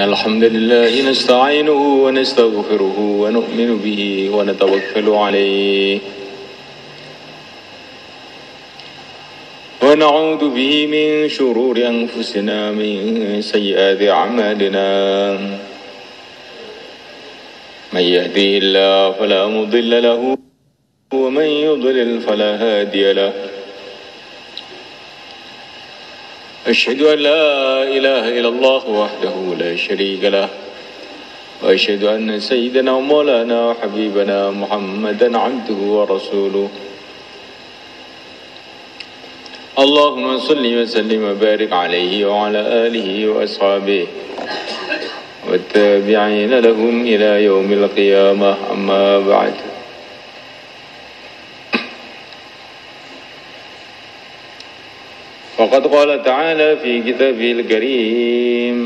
الحمد لله نستعينه ونستغفره ونؤمن به ونتوكل عليه ونعوذ به من شرور أنفسنا من سيئات أعمالنا من يهديه الله فلا مضل له ومن يضلل فلا هادي له أشهد أن لا إله إلا الله وحده لا شريك له وأشهد أن سيدنا ومولانا وحبيبنا محمدا عبده ورسوله اللهم صل وسلم وبارك عليه وعلى آله وأصحابه والتابعين لهم إلى يوم القيامة أما بعد وقد قال تعالى في كتابه الكريم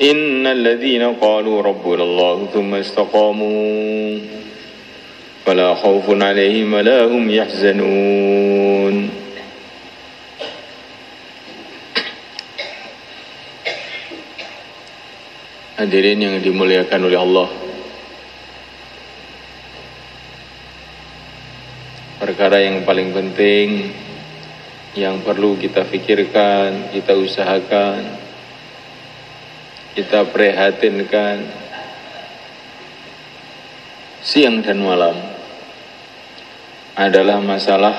إن الذين قالوا ربنا الله ثم استقاموا فلا خوف عليهم ولا هم يحزنون. Hadirin yang dimuliakan oleh Allah, perkara yang paling penting yang perlu kita pikirkan, kita usahakan, kita prihatinkan siang dan malam adalah masalah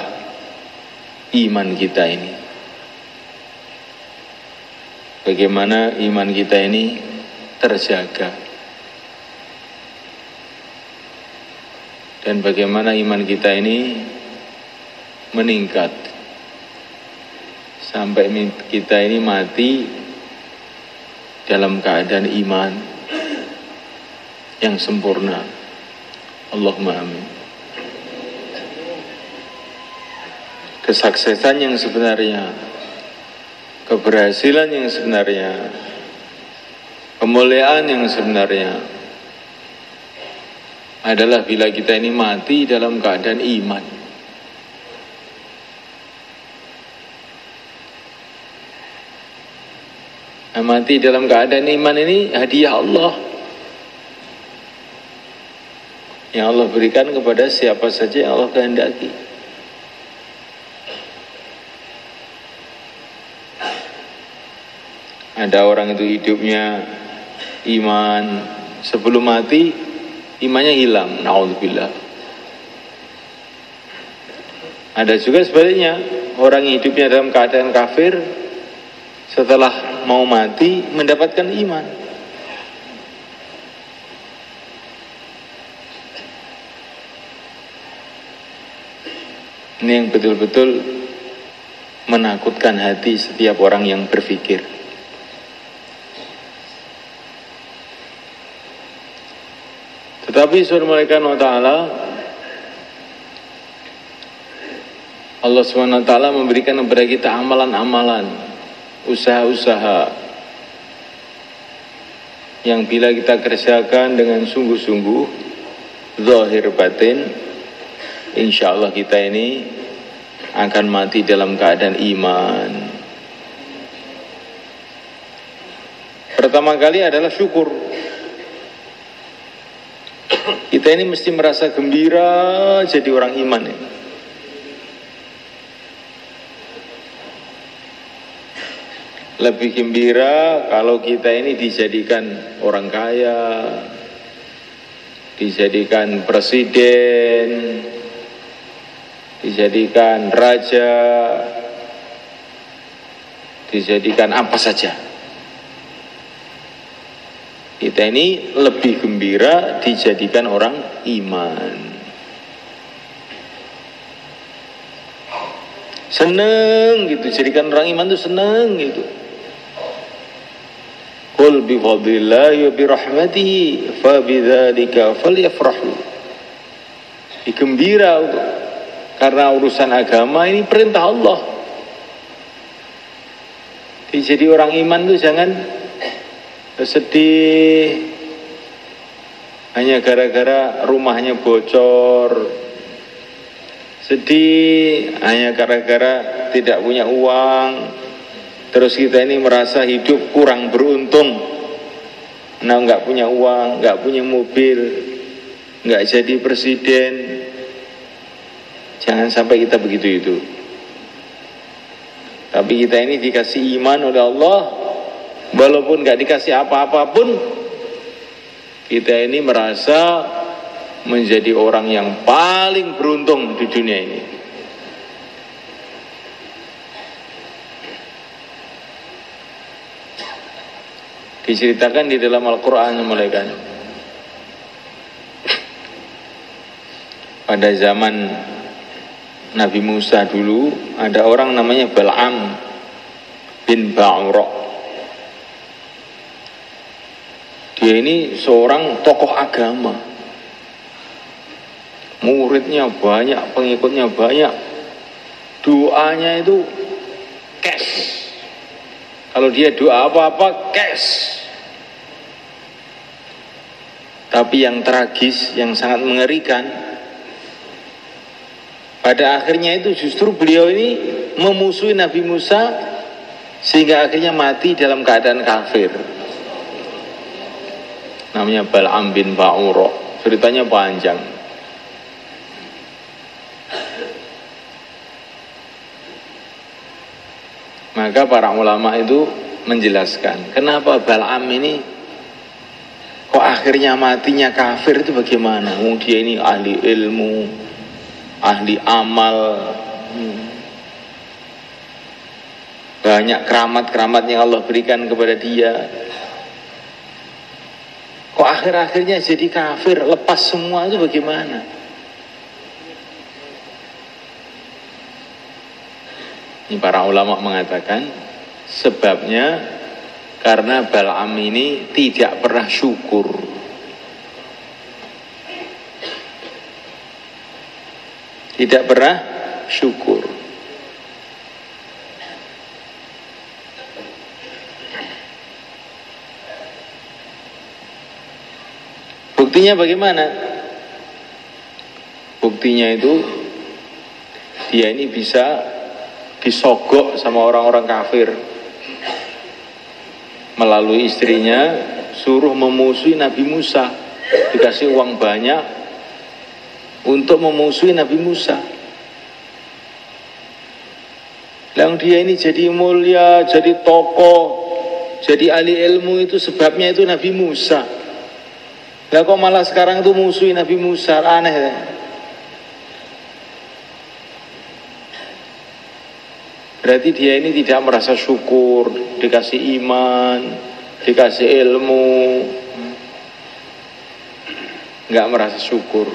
iman kita ini. Bagaimana iman kita ini terjaga dan bagaimana iman kita ini meningkat sampai kita ini mati dalam keadaan iman yang sempurna. Allahumma amin. Kesuksesan yang sebenarnya, keberhasilan yang sebenarnya, kemuliaan yang sebenarnya adalah bila kita ini mati dalam keadaan iman. Mati dalam keadaan iman ini hadiah Allah yang Allah berikan kepada siapa saja yang Allah kehendaki. Ada orang itu hidupnya iman, sebelum mati imannya hilang, naudzubillah. Ada juga sebaliknya, orang yang hidupnya dalam keadaan kafir setelah mau mati mendapatkan iman. Ini yang betul-betul menakutkan hati setiap orang yang berpikir. Tetapi subhanahu wa ta'ala, Allah subhanahu wa ta'ala memberikan kepada kita amalan-amalan, usaha-usaha yang bila kita kerjakan dengan sungguh-sungguh, zahir batin, insya Allah kita ini akan mati dalam keadaan iman. Pertama kali adalah syukur. Kita ini mesti merasa gembira jadi orang iman ini. Lebih gembira kalau kita ini dijadikan orang kaya, dijadikan presiden, dijadikan raja, dijadikan apa saja. Kita ini lebih gembira dijadikan orang iman. Seneng gitu, jadikan orang iman itu seneng gitu. Qul bi fadlillahi wa bi rahmatihi fa bidzalika falyafrahu. Gembira karena urusan agama ini perintah Allah. Jadi orang iman itu jangan sedih hanya gara-gara rumahnya bocor, sedih hanya gara-gara tidak punya uang, Terus kita ini merasa hidup kurang beruntung, nah nggak punya uang, nggak punya mobil, nggak jadi presiden. Jangan sampai kita begitu itu. Tapi kita ini dikasih iman oleh Allah, walaupun nggak dikasih apa-apa pun, kita ini merasa menjadi orang yang paling beruntung di dunia ini. Diceritakan di dalam Al-Quran mulaikan pada zaman Nabi Musa dulu ada orang namanya Bal'am bin Ba'ura. Dia ini seorang tokoh agama, muridnya banyak, pengikutnya banyak, doanya itu cash. Kalau dia doa apa-apa cash. Tapi yang tragis, yang sangat mengerikan, pada akhirnya itu justru beliau ini memusuhi Nabi Musa, sehingga akhirnya mati dalam keadaan kafir. Namanya Bal'am bin Ba'ura. Ceritanya panjang. Maka para ulama itu menjelaskan kenapa Bal'am ini kok akhirnya matinya kafir itu bagaimana? Dia ini ahli ilmu, ahli amal, banyak keramat-keramat yang Allah berikan kepada dia. Kok akhir-akhirnya jadi kafir, lepas semua itu bagaimana? Ini para ulama mengatakan sebabnya karena Bal'am ini tidak pernah syukur. Tidak pernah syukur. Buktinya bagaimana? Buktinya itu dia ini bisa disogok sama orang-orang kafir melalui istrinya, suruh memusuhi Nabi Musa, dikasih uang banyak untuk memusuhi Nabi Musa. Yang dia ini jadi mulia, jadi tokoh, jadi ahli ilmu itu sebabnya itu Nabi Musa. Lah kok malah sekarang itu musuhi Nabi Musa, aneh ya? Berarti dia ini tidak merasa syukur, dikasih iman, dikasih ilmu, nggak merasa syukur.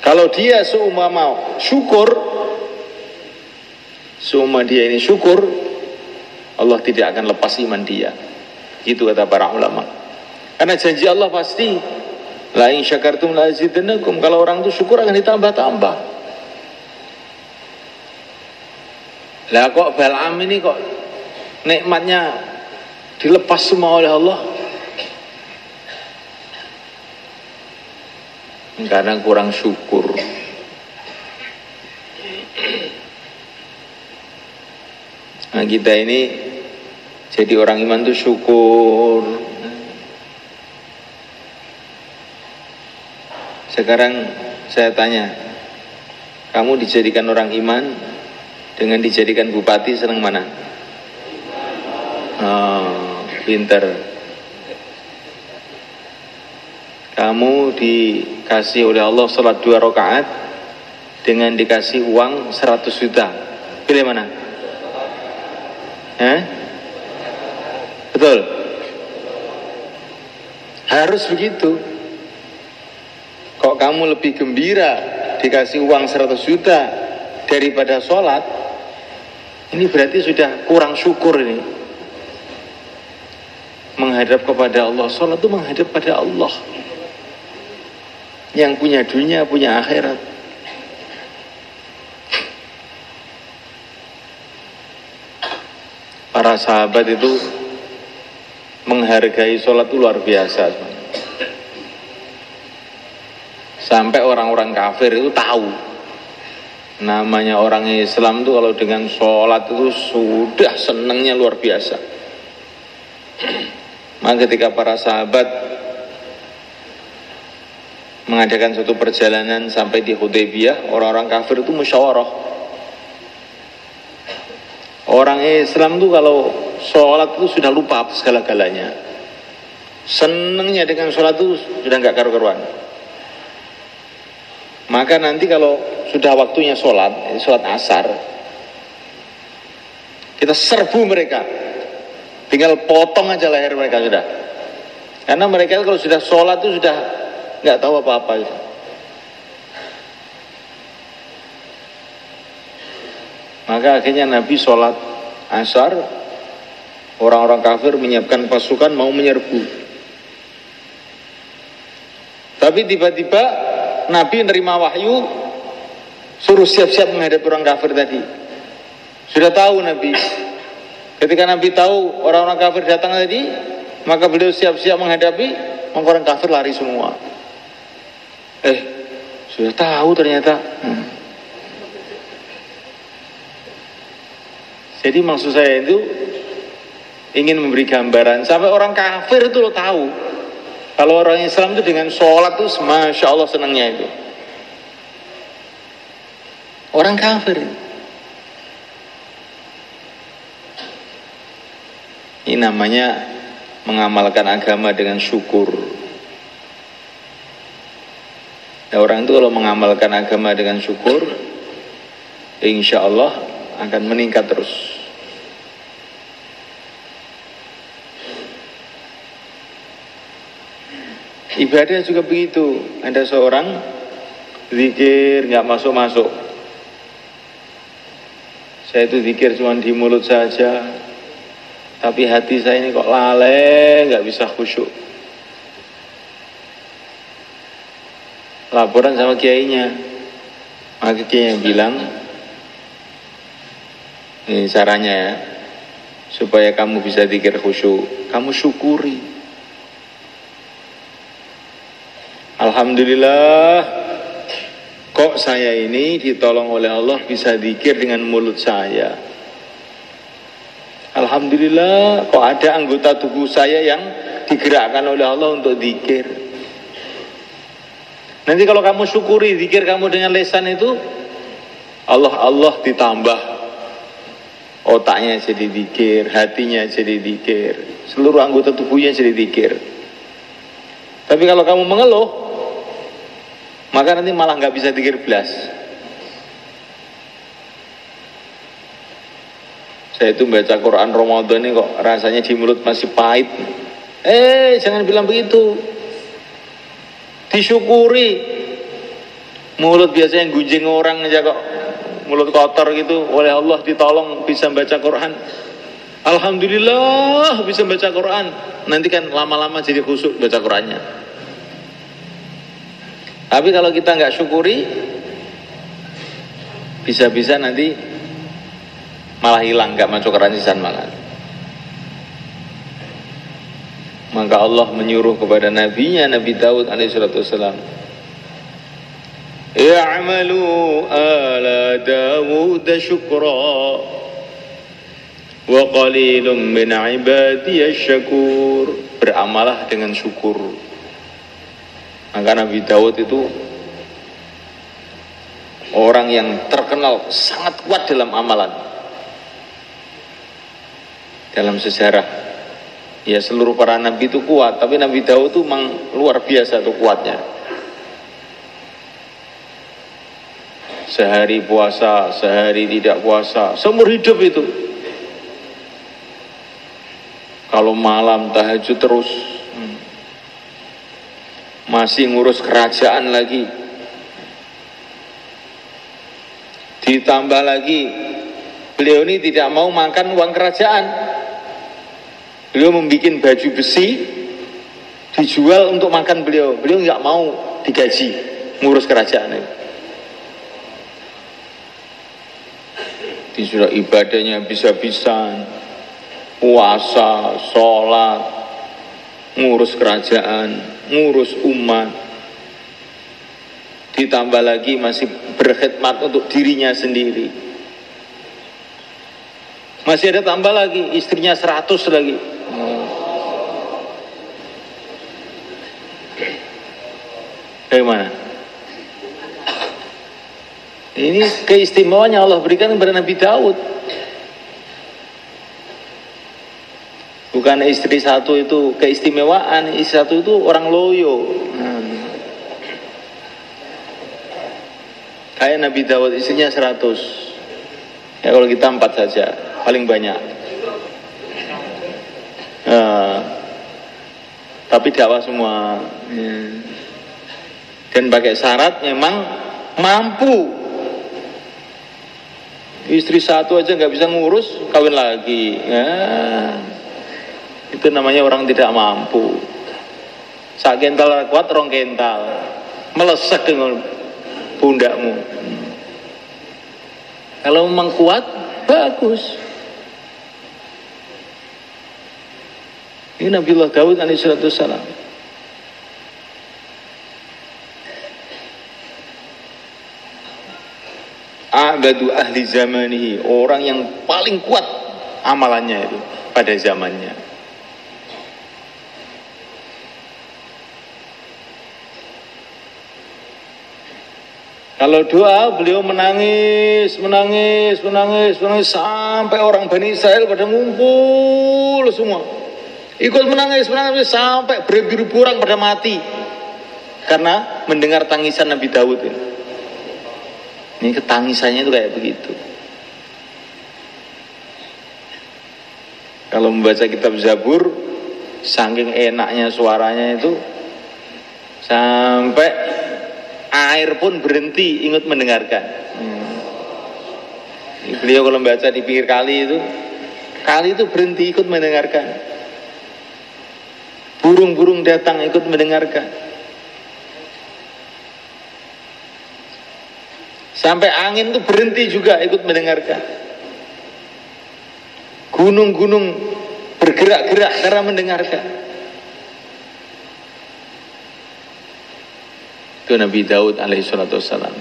Kalau dia seumpama syukur, seumpama dia ini syukur, Allah tidak akan lepas iman dia. Gitu kata para ulama. Karena janji Allah pasti, la in syakartum la azidannakum. Kalau orang itu syukur akan ditambah-tambah. Lah kok Bal'am ini kok nikmatnya dilepas semua oleh Allah? Karena kurang syukur. Nah kita ini jadi orang iman itu syukur. Sekarang saya tanya, kamu dijadikan orang iman dengan dijadikan bupati, senang mana? Oh, pinter. Kamu dikasih oleh Allah sholat 2 rakaat dengan dikasih uang 100 juta. Pilih mana? Betul? Harus begitu. Kok kamu lebih gembira dikasih uang 100 juta daripada sholat? Ini berarti sudah kurang syukur ini. Menghadap kepada Allah. Sholat itu menghadap pada Allah. Yang punya dunia, punya akhirat. Para sahabat itu menghargai sholat itu luar biasa. Sampai orang-orang kafir itu tahu Namanya orang Islam tuh kalau dengan sholat itu sudah senangnya luar biasa. Maka ketika para sahabat mengadakan suatu perjalanan sampai di Hudaybiyah, orang-orang kafir itu musyawarah. Orang Islam tuh kalau sholat itu sudah lupa segala-galanya. Senangnya dengan sholat itu sudah nggak karu-karuan. Maka nanti kalau sudah waktunya sholat asar, kita serbu mereka, tinggal potong aja leher mereka sudah. Karena mereka kalau sudah sholat itu sudah nggak tahu apa-apa. Maka akhirnya Nabi sholat asar, orang-orang kafir menyiapkan pasukan mau menyerbu. Tapi tiba-tiba Nabi menerima wahyu suruh siap-siap menghadapi orang kafir tadi. Sudah tahu Nabi. Ketika Nabi tahu orang-orang kafir datang tadi, maka beliau siap-siap menghadapi, maka orang kafir lari semua. Sudah tahu ternyata. Jadi maksud saya itu ingin memberi gambaran sampai orang kafir itu lo tahu. Kalau orang Islam itu dengan sholat itu Masya Allah senangnya itu. Orang kafir. Ini namanya mengamalkan agama dengan syukur. Nah, orang itu kalau mengamalkan agama dengan syukur, insya Allah akan meningkat terus. Ibadah juga begitu. Ada seorang zikir nggak masuk-masuk. Saya itu zikir cuma di mulut saja, tapi hati saya ini kok lalai, nggak bisa khusyuk. Laporan sama kiainya, maka kiai yang bilang, ini caranya ya, supaya kamu bisa zikir khusyuk, kamu syukuri. Alhamdulillah, kok saya ini ditolong oleh Allah bisa zikir dengan mulut saya. Alhamdulillah, kok ada anggota tubuh saya yang digerakkan oleh Allah untuk zikir. Nanti kalau kamu syukuri zikir kamu dengan lisan itu, Allah ditambah. Otaknya jadi zikir, hatinya jadi zikir, seluruh anggota tubuhnya jadi zikir. Tapi kalau kamu mengeluh, maka nanti malah nggak bisa zikir belas. Saya itu baca Quran Ramadan ini kok rasanya di mulut masih pahit. Jangan bilang begitu. Disyukuri. Mulut biasanya gunjing orang aja kok, mulut kotor gitu, oleh Allah ditolong bisa baca Quran. Alhamdulillah bisa baca Quran. Nanti kan lama-lama jadi khusyuk baca Qurannya. Tapi kalau kita nggak syukuri, bisa-bisa nanti malah hilang, nggak masuk keranjisan malah. Maka Allah menyuruh kepada nabinya, Nabi Daud alaihissalam, "Ya'malu ala Dawud syukra wa qalilum min ibadiyasy syakur." Beramalah dengan syukur. Maka Nabi Daud itu orang yang terkenal sangat kuat dalam amalan. Dalam sejarah, ya seluruh para nabi itu kuat, tapi Nabi Daud itu memang luar biasa tuh kuatnya. Sehari puasa, sehari tidak puasa, seumur hidup itu. Kalau malam tahajud terus. Masih ngurus kerajaan lagi. Ditambah lagi, beliau ini tidak mau makan uang kerajaan. Beliau membuat baju besi dijual untuk makan beliau. Beliau nggak mau digaji ngurus kerajaan ini. Disuruh ibadahnya bisa-bisan, puasa, sholat, ngurus kerajaan, ngurus umat. ditambah lagi masih berkhidmat untuk dirinya sendiri, masih ada tambah lagi istrinya 100 lagi. Bagaimana? Ini keistimewaan yang Allah berikan kepada Nabi Daud. Bukan istri satu itu keistimewaan, istri satu itu orang loyo. Kayak Nabi Daud istrinya 100. Ya kalau kita 4 saja, paling banyak. Tapi dakwah semua. Dan pakai syarat memang mampu. Istri satu aja nggak bisa ngurus, kawin lagi. Itu namanya orang tidak mampu. Sak kental kuat, rong kental, melesek dengan pundakmu. Kalau memang kuat, bagus. Ini Nabiullah Daud alaihissalam. A'badu ahli zamanihi, orang yang paling kuat amalannya itu pada zamannya. Kalau doa beliau menangis sampai orang Bani Israel pada ngumpul semua. Ikut menangis sampai beribu-ribu orang pada mati karena mendengar tangisan Nabi Daud ini. Ini ketangisannya itu kayak begitu. Kalau membaca kitab Zabur, saking enaknya suaranya itu, sampai air pun berhenti ikut mendengarkan. Beliau kalau membaca di pinggir kali itu berhenti ikut mendengarkan. Burung-burung datang ikut mendengarkan. Sampai angin itu berhenti juga ikut mendengarkan. Gunung-gunung bergerak-gerak karena mendengarkan. Itu Nabi Daud alaihissalam.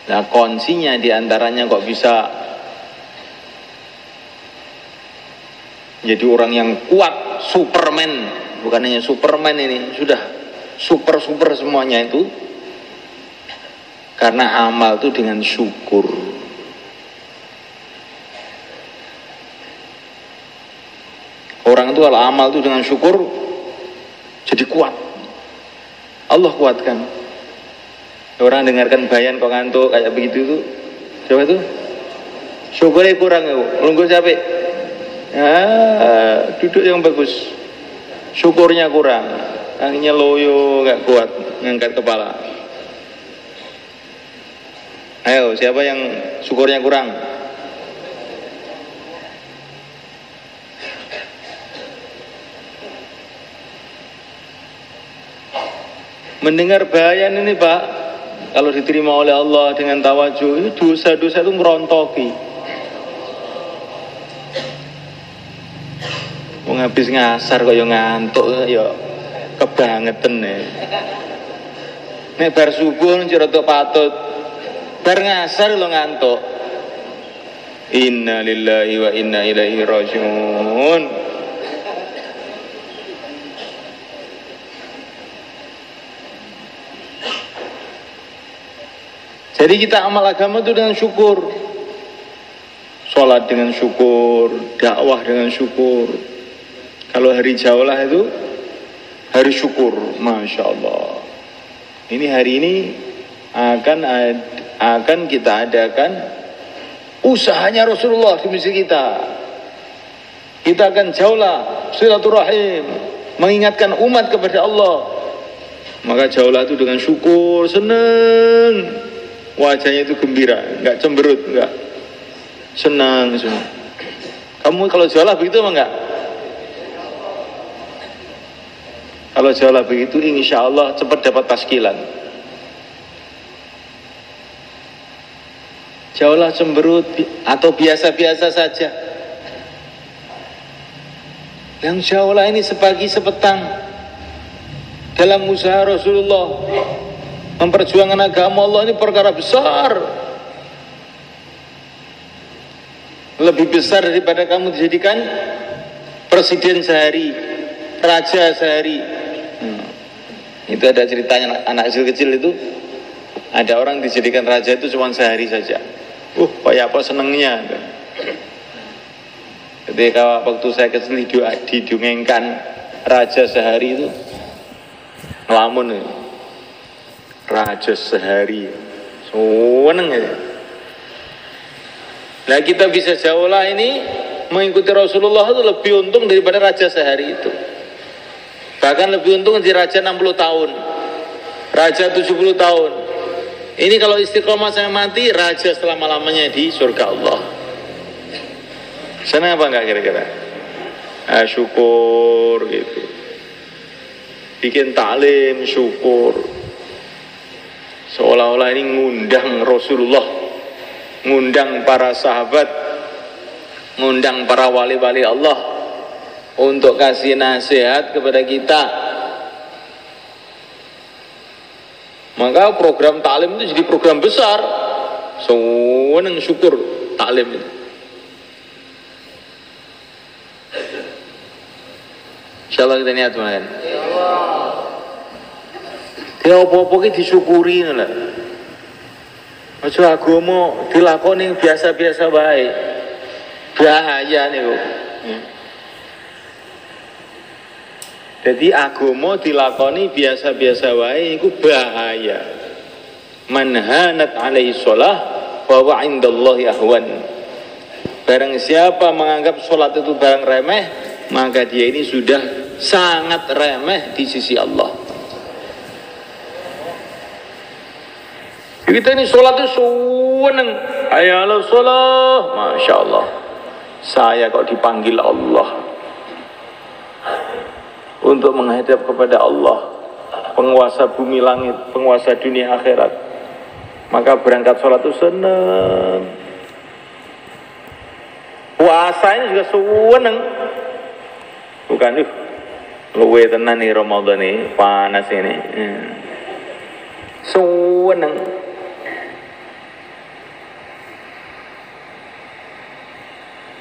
Nah, kuncinya diantaranya kok bisa jadi orang yang kuat, Superman. Bukan hanya Superman ini, sudah super semuanya itu. Karena amal itu dengan syukur. Orang itu kalau amal itu dengan syukur jadi kuat. Allah kuatkan. Orang dengarkan bayan kok ngantuk kayak begitu itu. Coba itu. Syukurnya kurang ya. Nunggu capek. Duduk yang bagus. Syukurnya kurang. Kakinya loyo, nggak kuat ngangkat kepala. Ayo, siapa yang syukurnya kurang? Mendengar bayan ini Pak, kalau diterima oleh Allah dengan tawajuh, dosa-dosa itu merontoki. Mau habis ngasar kok yang ngantuk ya kebangetan ya. Nek bar subuh njero patut. Bar ngasar lo ngantuk. Inna lillahi wa inna ilaihi rajiun. Jadi kita amal agama itu dengan syukur. Sholat dengan syukur, dakwah dengan syukur. Kalau hari jaulah itu hari syukur, Masya Allah. Ini hari ini akan kita adakan usahanya Rasulullah di masjid kita. Kita akan jaulah silaturahim, mengingatkan umat kepada Allah. Maka jaulah itu dengan syukur, senang. Wajahnya itu gembira, nggak cemberut, nggak senang semua. Kamu kalau jaulah begitu apa enggak? Kalau jaulah begitu, insya Allah cepat dapat taskilan. Jauhlah cemberut atau biasa-biasa saja. Yang jauhlah ini sepagi sepetang dalam usaha Rasulullah Memperjuangkan agama Allah ini perkara besar. Lebih besar daripada kamu dijadikan presiden sehari, raja sehari. Itu ada ceritanya anak kecil itu. Ada orang dijadikan raja itu cuma sehari saja. Kayak apa senengnya. Ketika waktu saya kecil didongengkan raja sehari itu ngelamun ya. Raja sehari seneng ya. Nah kita bisa jauh lah ini mengikuti Rasulullah itu lebih untung daripada raja sehari itu. Bahkan lebih untung di raja 60 tahun, raja 70 tahun. Ini kalau istiqomah saya mati, raja selama-lamanya di surga Allah. Senang apa enggak kira-kira? Syukur gitu. Bikin taklim, syukur. Seolah-olah ini ngundang Rasulullah, ngundang para sahabat, ngundang para wali-wali Allah untuk kasih nasihat kepada kita. Maka program taklim itu jadi program besar. Senang syukur taklim itu. Insyaallah kita niat teman-teman. Ya apa-apa ki disyukuri lah. Aja agama dilakoni biasa-biasa bae. Bahaya niku. Jadi agama dilakoni biasa-biasa wae iku bahaya. Man hanat alaihi shalah wa wa indallahi ahwan. Barang siapa menganggap salat itu barang remeh, maka dia ini sudah sangat remeh di sisi Allah. Kita ini sholat itu seneng. Ayalah sholat, Masya Allah. Saya kok dipanggil Allah untuk menghadap kepada Allah, penguasa bumi langit, penguasa dunia akhirat. Maka berangkat sholat itu seneng. Puasa ini juga seneng. Bukan luwe tenan nih Ramadan nih, panas ini. Seneng.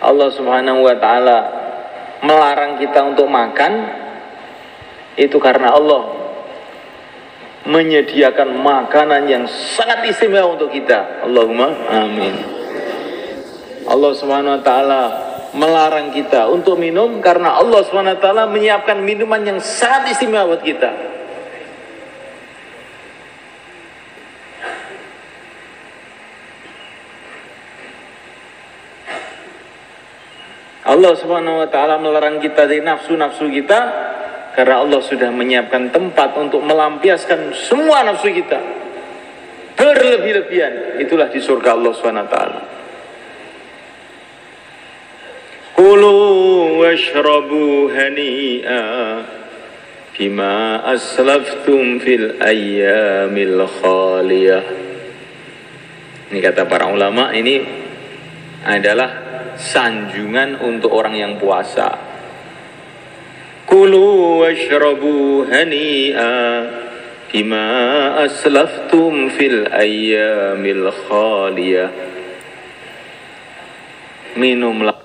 Allah Subhanahu wa ta'ala melarang kita untuk makan itu karena Allah menyediakan makanan yang sangat istimewa untuk kita. Allahumma amin. Allah Subhanahu wa ta'ala melarang kita untuk minum karena Allah Subhanahu wa ta'ala menyiapkan minuman yang sangat istimewa buat kita. Allah Subhanahu wa ta'ala melarang kita dari nafsu-nafsu kita karena Allah sudah menyiapkan tempat untuk melampiaskan semua nafsu kita berlebih-lebihan. Itulah di surga Allah Subhanahu wa ta'ala. Kulu washrabu hani'a bima aslaftum fil ayyamil khaliyah. Ini kata para ulama, ini adalah sanjungan untuk orang yang puasa. Kulu washrabu hani'a bima aslaftum fil ayyamil khaliyah. Minumlah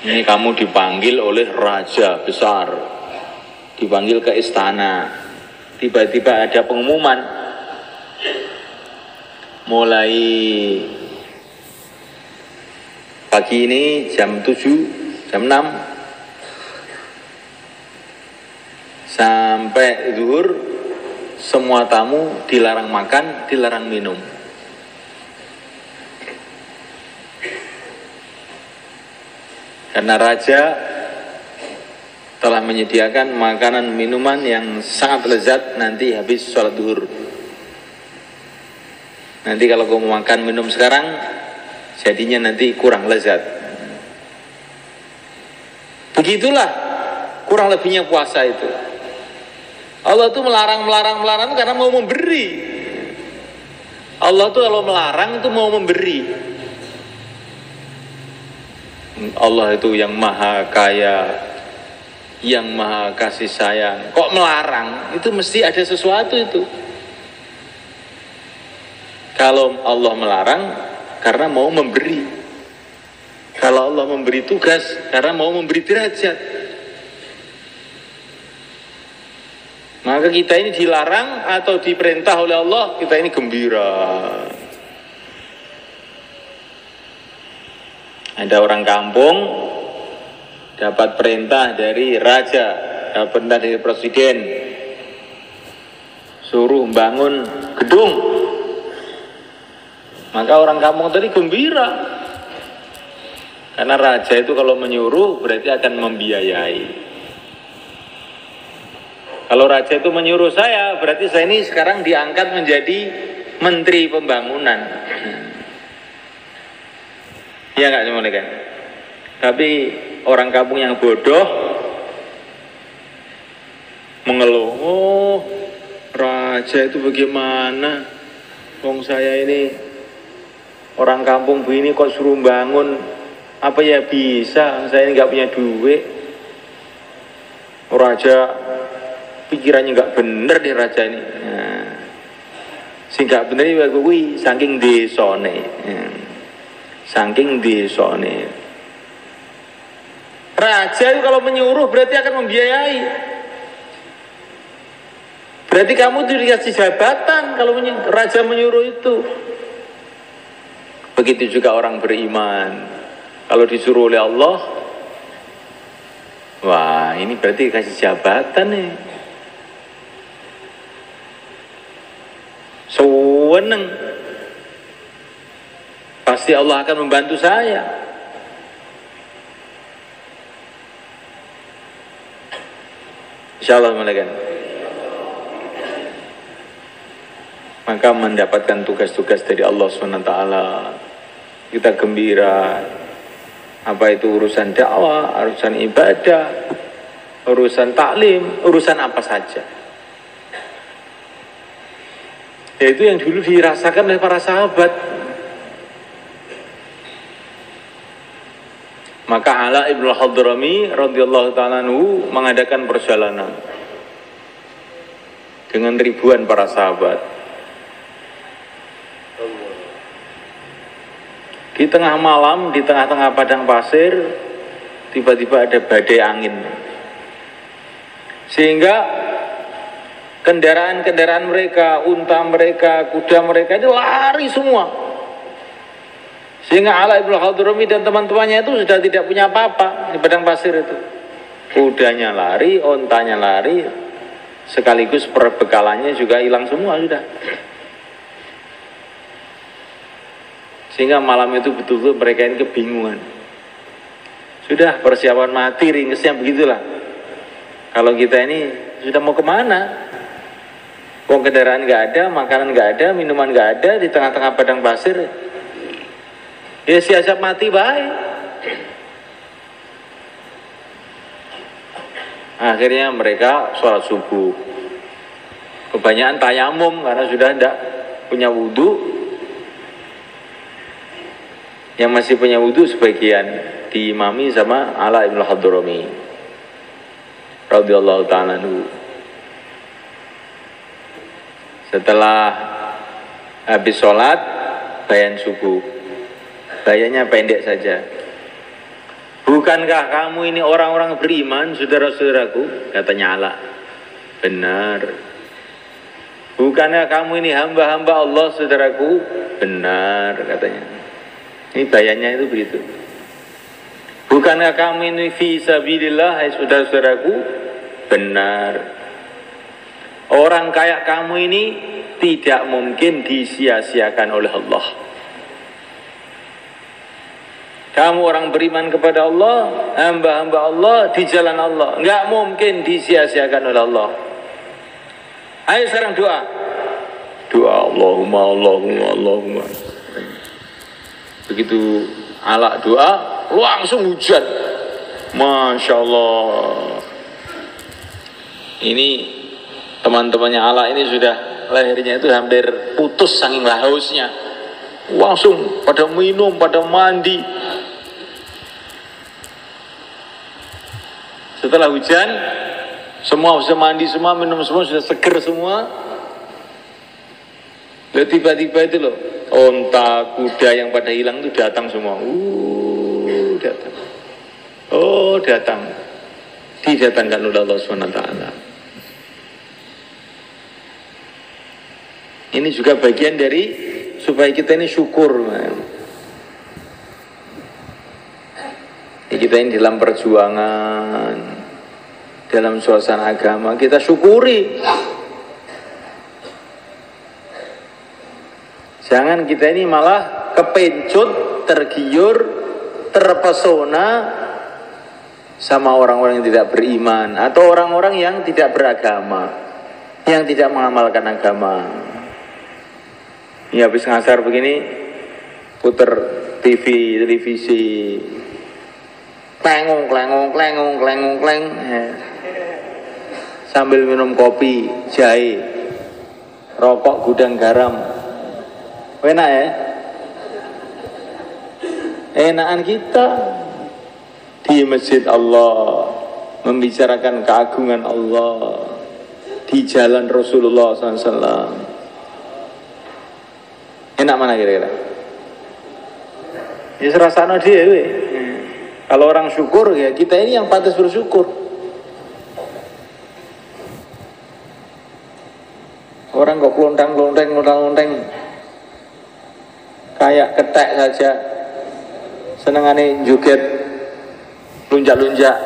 ini kamu dipanggil oleh raja besar, dipanggil ke istana, tiba-tiba ada pengumuman mulai pagi ini jam 7, jam 6 sampai zuhur semua tamu dilarang makan, dilarang minum. Karena raja telah menyediakan makanan minuman yang sangat lezat nanti habis sholat duhur. Nanti kalau kamu makan minum sekarang, jadinya nanti kurang lezat. Begitulah kurang lebihnya puasa itu. Allah tuh melarang karena mau memberi. Allah tuh kalau melarang itu mau memberi. Allah itu yang maha kaya, yang maha kasih sayang. Kok melarang? Itu mesti ada sesuatu itu. Kalau Allah melarang karena mau memberi. Kalau Allah memberi tugas karena mau memberi derajat. Maka kita ini dilarang atau diperintah oleh Allah, kita ini gembira. Ada orang kampung dapat perintah dari raja, dapat perintah dari presiden, suruh bangun gedung. Maka orang kampung tadi gembira. Karena raja itu kalau menyuruh berarti akan membiayai. Kalau raja itu menyuruh saya, berarti saya ini sekarang diangkat menjadi menteri pembangunan. Ya nggak cuma kan? Tapi orang kampung yang bodoh mengeluh, oh raja itu bagaimana? Wong saya ini orang kampung begini kok suruh bangun, apa ya bisa? Saya ini nggak punya duit. Raja pikirannya nggak bener nih raja ini. Nah, sing nggak bener ini gue saking desone, saking desone. Raja itu kalau menyuruh berarti akan membiayai. Berarti kamu itu dikasih jabatan kalau raja menyuruh itu. Begitu juga orang beriman. Kalau disuruh oleh Allah, wah ini berarti dikasih jabatan nih. Sewenang. Pasti Allah akan membantu saya. Insyaallah malaikat. Maka mendapatkan tugas-tugas dari Allah SWT, kita gembira. Apa itu urusan dakwah, urusan ibadah, urusan taklim, urusan apa saja. Yaitu yang dulu dirasakan oleh para sahabat. Maka Ala ibn al-Hadrami radhiyallahu ta'ala anhu mengadakan perjalanan dengan ribuan para sahabat. Di tengah malam, di tengah-tengah padang pasir, tiba-tiba ada badai angin. Sehingga kendaraan-kendaraan mereka, unta mereka, kuda mereka itu lari semua. Sehingga Ala ibn al-Hadrami dan teman-temannya itu sudah tidak punya apa-apa di padang pasir itu. Kudanya lari, untanya lari, sekaligus perbekalannya juga hilang semua sudah. Sehingga malam itu betul-betul mereka ini kebingungan. Sudah persiapan mati, ringkesnya begitulah. Kalau kita ini sudah mau kemana? Kok kendaraan nggak ada, makanan nggak ada, minuman nggak ada di tengah-tengah padang pasir. Ya siasat mati baik. Akhirnya mereka sholat subuh. Kebanyakan tayamum karena sudah tidak punya wudhu. Yang masih punya wudhu sebagian diimami sama Ala ibn al-Hadrami radhiyallahu ta'ala anhu. Setelah habis sholat, bayan subuh. Bayanya pendek saja. Bukankah kamu ini orang-orang beriman, saudara-saudaraku? Katanya Ala. Benar. Bukankah kamu ini hamba-hamba Allah, saudaraku? Benar, katanya. Ini bayannya itu begitu. Bukankah kamu ini fi sabilillah, hai saudara-saudaraku? Benar. Orang kayak kamu ini tidak mungkin disia-siakan oleh Allah. Kamu orang beriman kepada Allah, hamba-hamba Allah di jalan Allah, nggak mungkin disia-siakan oleh Allah. Ayo sekarang doa. Doa Allahumma. Begitu Ala doa, langsung hujan. Masya Allah. Ini Teman-temannya Ala ini sudah lehernya itu hampir putus saking hausnya. Langsung pada minum, pada mandi. Setelah hujan, semua sudah mandi semua, minum semua, sudah seger semua. Lalu tiba-tiba itu loh, onta, kuda yang pada hilang itu datang semua. Datang. Oh, datang. Didatangkan oleh Allah SWT. Ini juga bagian dari supaya kita ini syukur. Kita ini dalam perjuangan, dalam suasana agama, kita syukuri. Jangan kita ini malah kepencut, tergiur, terpesona sama orang-orang yang tidak beriman atau orang-orang yang tidak beragama, yang tidak mengamalkan agama. Ini habis ngasar begini, puter televisi, klengong, sambil minum kopi, jahe, rokok, gudang garam. Enak ya? Enakan kita di masjid Allah, membicarakan keagungan Allah, di jalan Rasulullah SAW. Enak mana kira-kira? Ya serasana dia. Kalau orang syukur ya kita ini yang pantas bersyukur. Orang kok klonteng kayak ketek saja, senengane joget, lunjak-lunjak.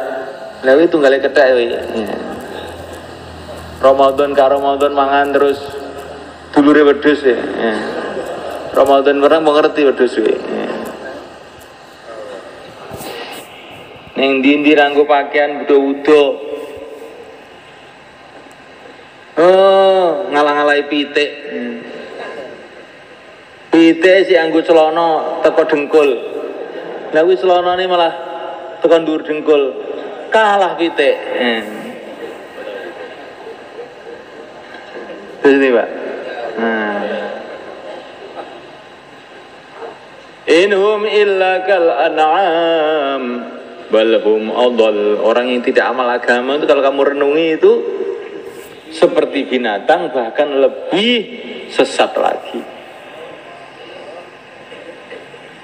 Lalu itu nggak ketek. Ramadan ke Ramadan mangan terus dulure wedhus ya. Ramadan barang mengerti wedhus ya. Neng dindi ranggo pakaian budo-budo. Oh, ngalang-alai pitik. Pitik si anggo celono teko dengkul. Lah kuwi celonane malah teko ndur dengkul. Kalah pitik. Terus ini, Pak. Inhum illa kal an'am balhum adall. Orang yang tidak amal agama itu kalau kamu renungi itu seperti binatang, bahkan lebih sesat lagi.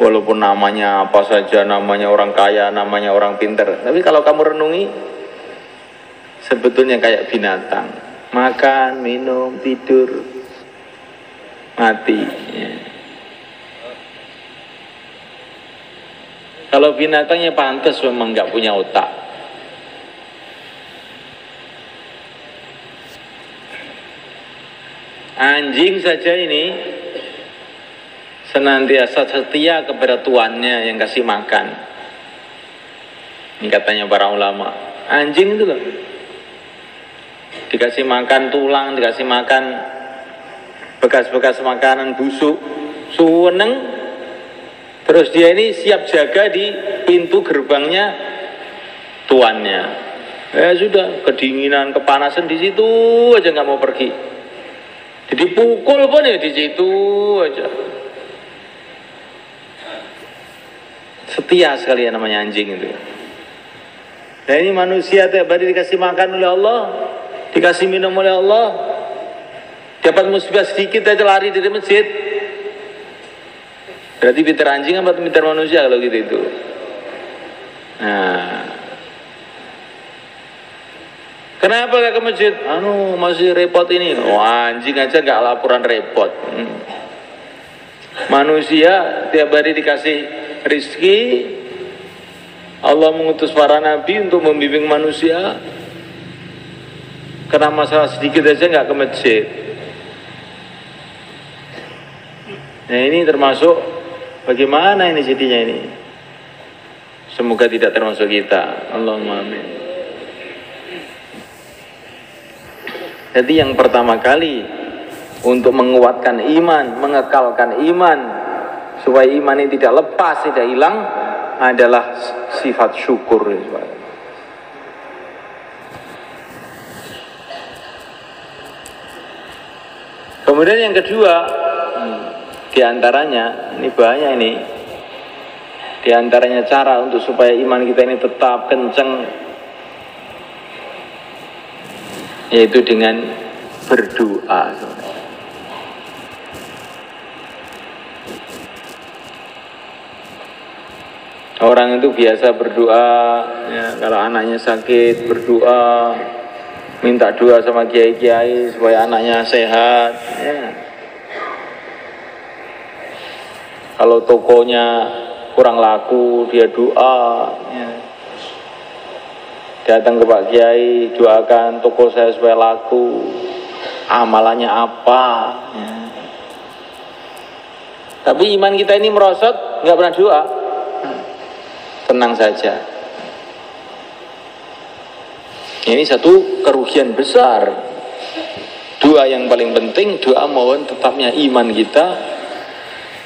Walaupun namanya apa saja, namanya orang kaya, namanya orang pintar, tapi kalau kamu renungi sebetulnya kayak binatang. Makan, minum, tidur, mati. Kalau binatangnya pantas memang nggak punya otak. Anjing saja ini senantiasa setia kepada tuannya yang kasih makan. Ini katanya para ulama. Anjing itu loh, dikasih makan tulang, dikasih makan bekas-bekas makanan busuk, seneng. Terus dia ini siap jaga di pintu gerbangnya tuannya. Ya sudah, kedinginan, kepanasan di situ aja nggak mau pergi. Jadi pukul pun ya di situ aja. Setia sekali ya namanya anjing itu. Nah ini manusia tiap hari dikasih makan oleh Allah, dikasih minum oleh Allah, dapat musibah sedikit aja lari dari masjid. Berarti pintar anjing apa pintar manusia kalau gitu itu. Nah, kenapa gak ke masjid? Masih repot ini. Anjing aja gak laporan repot. Manusia tiap hari dikasih rizki. Allah mengutus para nabi untuk membimbing manusia. Karena masalah sedikit aja gak ke masjid. Nah ini termasuk bagaimana ini jadinya ini? Semoga tidak termasuk kita. Allahumma amin. Jadi yang pertama kali untuk menguatkan iman, mengekalkan iman supaya iman ini tidak lepas, tidak hilang adalah sifat syukur. Kemudian yang kedua, diantaranya, ini banyak ini, diantaranya cara untuk supaya iman kita ini tetap kenceng, yaitu dengan berdoa. Orang itu biasa berdoa, ya, kalau anaknya sakit berdoa, minta doa sama kiai-kiai supaya anaknya sehat. Ya. Kalau tokonya kurang laku, dia doa. Ya. Datang ke Pak Kiai, doakan toko saya supaya laku. Amalannya apa? Ya. Tapi iman kita ini merosot, nggak pernah doa. Tenang saja. Ini satu kerugian besar. Doa yang paling penting, doa mohon tetapnya iman kita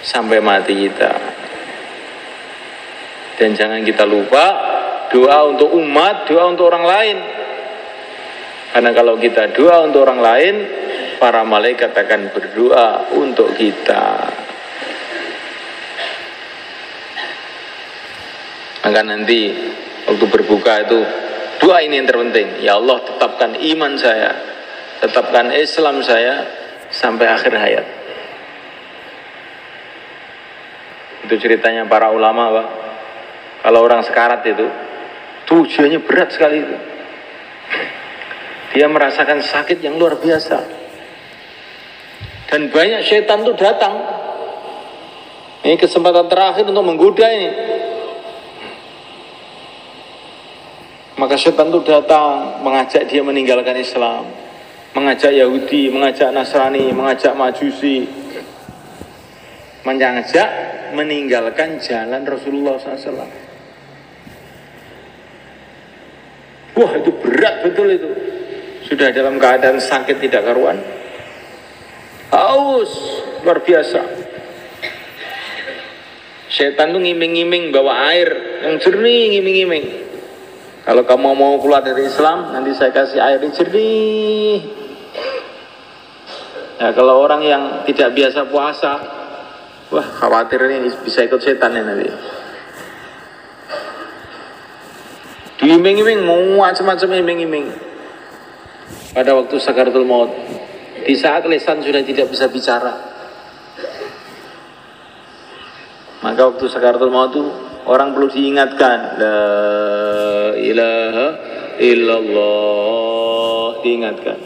sampai mati kita. Dan jangan kita lupa doa untuk umat, doa untuk orang lain. Karena kalau kita doa untuk orang lain, para malaikat akan berdoa untuk kita. Maka nanti waktu berbuka itu doa ini yang terpenting. Ya Allah, tetapkan iman saya, tetapkan Islam saya sampai akhir hayat. Itu ceritanya para ulama, Pak. Kalau orang sekarat itu tujuannya berat sekali itu. Dia merasakan sakit yang luar biasa. Dan banyak setan itu datang. Ini kesempatan terakhir untuk menggoda ini. Maka setan itu datang mengajak dia meninggalkan Islam, mengajak Yahudi, mengajak Nasrani, mengajak Majusi, mengajak meninggalkan jalan Rasulullah SAW. Wah, itu berat betul itu. Sudah dalam keadaan sakit tidak karuan, haus luar biasa. Setan itu ngiming-ngiming bawa air yang jernih, ngiming-ngiming. Kalau kamu mau keluar dari Islam, nanti saya kasih air yang jernih. Ya, kalau orang yang tidak biasa puasa, wah khawatir ini bisa ikut setan ya nanti. Diiming-iming, mau macam-macam iming-iming. Pada waktu sakaratul maut, di saat lisan sudah tidak bisa bicara, maka waktu sakaratul maut itu orang perlu diingatkan, la ilaha illallah, diingatkan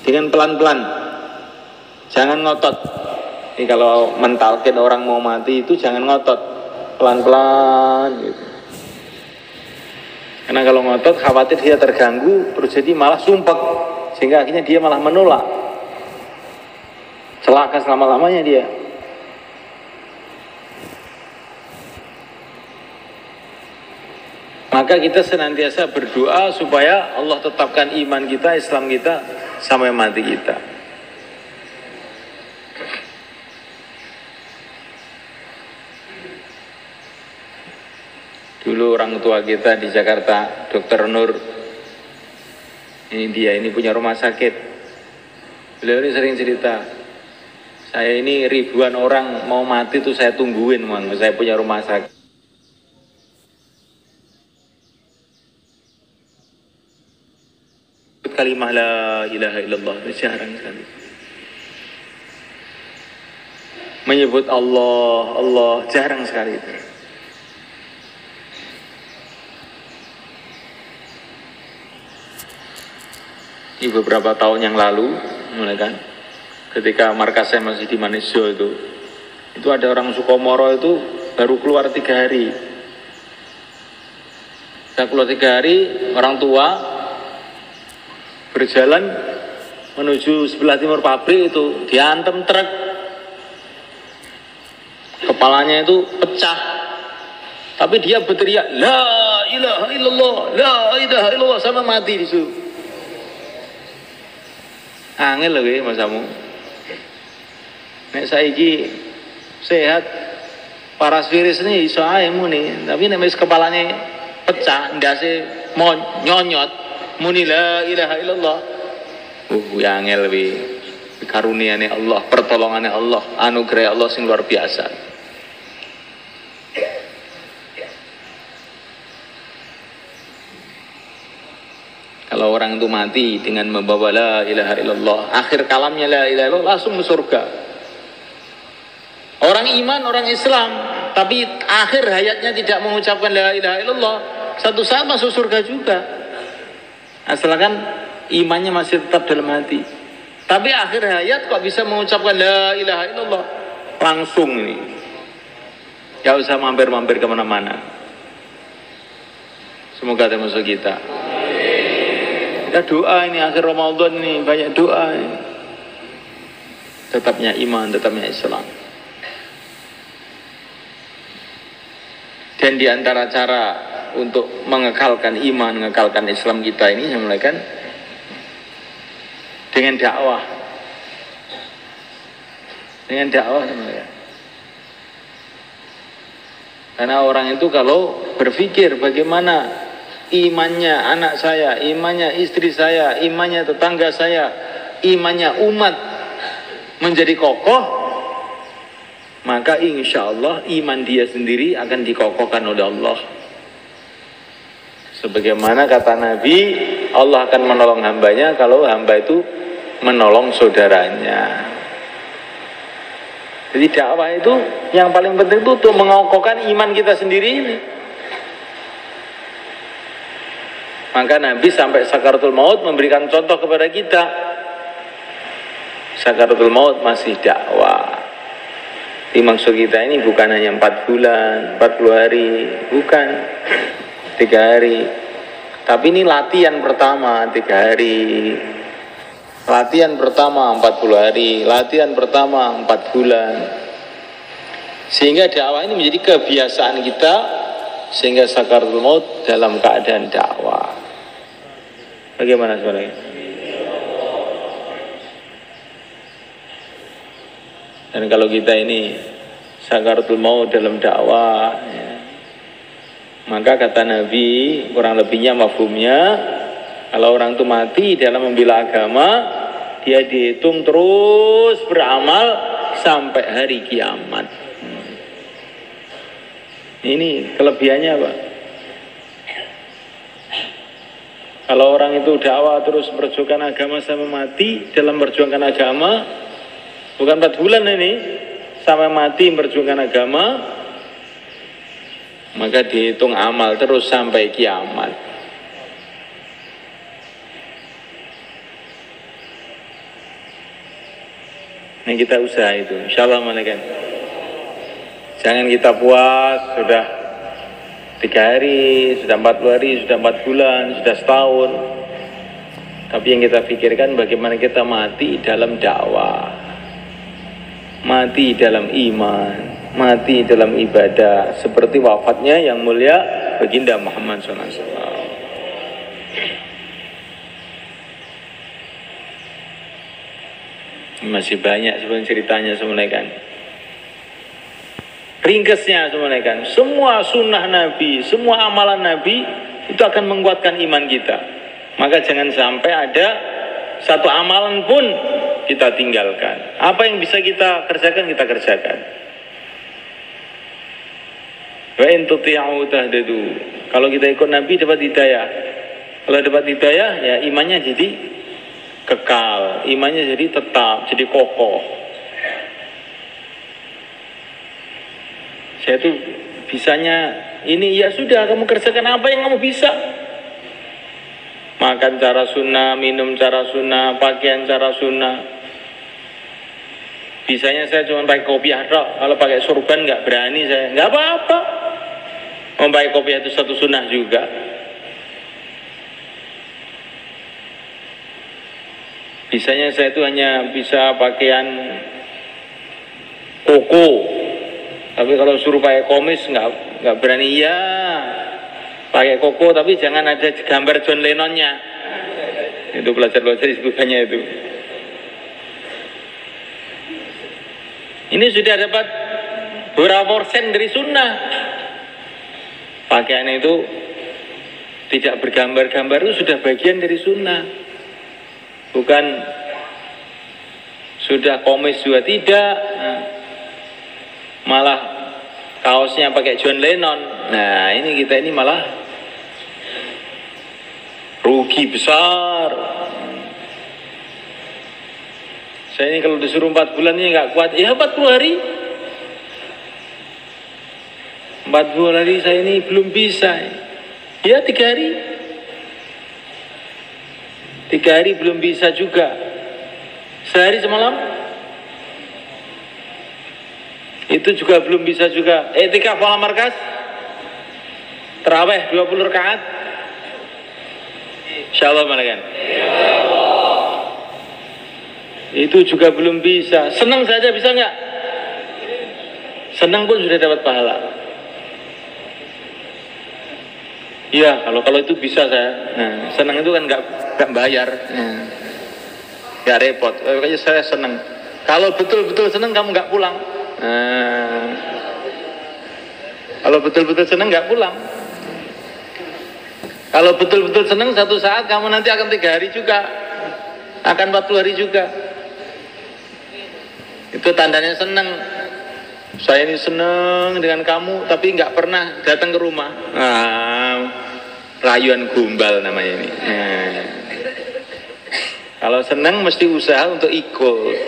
dengan pelan-pelan, jangan ngotot. Ini kalau mentalkin orang mau mati itu jangan ngotot, pelan-pelan gitu. Karena kalau ngotot khawatir dia terganggu, terus jadi malah sumpek, sehingga akhirnya dia malah menolak, celaka selama-lamanya dia. Maka kita senantiasa berdoa supaya Allah tetapkan iman kita, Islam kita sampai mati kita. Dulu orang tua kita di Jakarta, Dr. Nur, ini punya rumah sakit. Beliau ini sering cerita, saya ini ribuan orang mau mati tuh saya tungguin, saya punya rumah sakit. Kalimah la ilaha illallah itu jarang sekali. Menyebut Allah, Allah jarang sekali itu. Ini beberapa tahun yang lalu, mulai kan, ketika markas saya masih di Manisio itu ada orang Sukomoro itu baru keluar 3 hari. Saya keluar 3 hari, orang tua berjalan menuju sebelah timur pabrik itu diantem truk, kepalanya itu pecah, tapi dia berteriak la ilaha illallah, la ilaha illallah sampai mati di situ. Angel lagi masamu. Nek saiki sehat paras virus ini iso ae muni, tapi nek wis kepalanya pecah, ndase nyonyot muni la ilaha illallah. Ya angel wi. karuniane Allah, pertolongane Allah, anugerah Allah sing luar biasa. Kalau orang itu mati dengan membawa la ilaha illallah, akhir kalamnya la ilaha illallah, langsung ke surga. Orang iman, orang Islam, tapi akhir hayatnya tidak mengucapkan la ilaha illallah, satu saat masuk surga juga. Asalkan imannya masih tetap dalam hati. Tapi akhir hayat kok bisa mengucapkan la ilaha illallah, langsung ini. Gak usah mampir-mampir kemana-mana. Semoga termasuk kita. Kita doa ini akhir Ramadan ini, banyak doa ini. Tetapnya iman, tetapnya Islam. Dan di antara cara untuk mengekalkan iman, mengekalkan Islam kita ini, saya mulaikan dengan dakwah. Dengan dakwah sebenarnya. Karena orang itu kalau berpikir bagaimana imannya anak saya, imannya istri saya, imannya tetangga saya, imannya umat menjadi kokoh, maka insya Allah iman dia sendiri akan dikokohkan oleh Allah. Sebagaimana kata Nabi, Allah akan menolong hambanya kalau hamba itu menolong saudaranya. Jadi dakwah itu yang paling penting itu untuk mengokohkan iman kita sendiri ini. Maka Nabi sampai sakaratul maut memberikan contoh kepada kita. Sakaratul maut masih dakwah. Maksud kita ini bukan hanya 4 bulan, 40 hari, bukan 3 hari. Tapi ini latihan pertama 3 hari. Latihan pertama 40 hari, latihan pertama 4 bulan. Sehingga dakwah ini menjadi kebiasaan kita, sehingga sakaratul maut dalam keadaan dakwah. Bagaimana sebenarnya? Dan kalau kita ini sakaratul maut dalam dakwah, ya, maka kata Nabi, kurang lebihnya mafhumnya, kalau orang itu mati dalam membela agama, dia dihitung terus beramal sampai hari kiamat. Ini kelebihannya apa? Kalau orang itu dakwah terus memperjuangkan agama sampai mati dalam memperjuangkan agama, bukan 4 bulan ini, sampai mati memperjuangkan agama, maka dihitung amal terus sampai kiamat. Ini kita usaha itu, insya Allah malaikat. Jangan kita puas, sudah 3 hari, sudah 40 hari, sudah 4 bulan, sudah setahun. Tapi yang kita pikirkan bagaimana kita mati dalam dakwah, mati dalam iman, mati dalam ibadah, seperti wafatnya yang mulia baginda Muhammad SAW. Masih banyak sebenarnya ceritanya sebenarnya kan. Ringkasnya sebenarnya kan, semua sunnah Nabi, semua amalan Nabi itu akan menguatkan iman kita. Maka jangan sampai ada satu amalan pun kita tinggalkan. Apa yang bisa kita kerjakan, kita kerjakan. Wa in tuti'u tahtadu. Kalau kita ikut Nabi dapat hidayah. Kalau dapat hidayah, ya imannya jadi kekal, imannya jadi tetap, jadi kokoh. Saya tuh bisanya ini, ya sudah kamu kerjakan apa yang kamu bisa. Makan cara sunnah, minum cara sunnah, pakaian cara sunnah. Bisanya saya cuma pakai kopiah tok, kalau pakai sorban nggak berani saya, nggak apa-apa. Memakai kopiah itu satu sunnah juga. Bisanya saya itu hanya bisa pakaian koko. Tapi kalau suruh pakai komis nggak berani. Ya pakai koko, tapi jangan ada gambar John Lennonnya. Itu pelajar-pelajar istilahnya itu. Ini sudah dapat berapa persen dari sunnah. Pakaian itu tidak bergambar-gambar itu sudah bagian dari sunnah. Bukan Sudah komis juga tidak, malah kaosnya pakai John Lennon. Nah ini kita ini malah rugi besar. Saya ini kalau disuruh 4 bulan ini nggak kuat. Ya 40 hari. 40 hari saya ini belum bisa. Ya 3 hari. 3 hari belum bisa juga. Sehari semalam itu juga belum bisa juga. Etika pola markas terawih 20 rakaat. Insyaallah malakan. Itu juga belum bisa. Senang saja bisa nggak? Senang pun sudah dapat pahala. Iya, kalau itu bisa saya. Nah, senang itu kan nggak bayar. Nggak repot, kayaknya saya senang. Kalau betul-betul senang kamu nggak pulang. Kalau betul-betul senang nggak pulang. Kalau betul-betul senang satu saat kamu nanti akan 3 hari juga, akan 40 hari juga. Itu tandanya senang. Saya ini senang dengan kamu, tapi nggak pernah datang ke rumah. Rayuan gombal namanya ini. Kalau senang mesti usaha untuk ikut.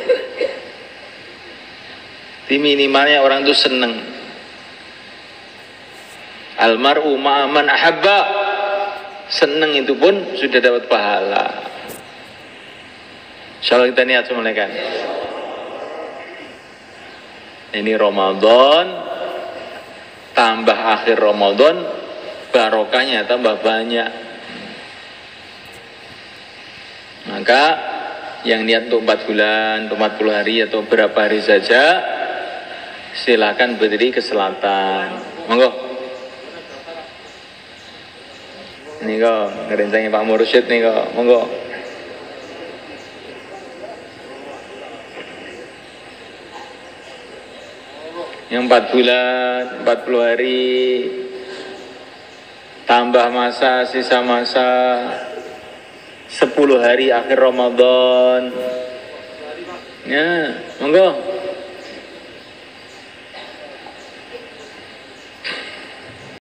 Di minimalnya orang itu senang. Almar'u ma'aman ahabba. Senang itu pun sudah dapat pahala. Insyaallah kita niat semuanya kan. Ini Ramadan, tambah akhir Ramadan, barokahnya tambah banyak. Maka yang niat untuk 4 bulan, untuk 40 hari atau berapa hari saja, silakan berdiri ke selatan. Monggo. Ini kok ngerencangnya Pak Mursyid nih kok. Monggo. Yang 4 bulan, 40 hari, tambah masa, sisa masa, 10 hari akhir Ramadan. Ya, monggo.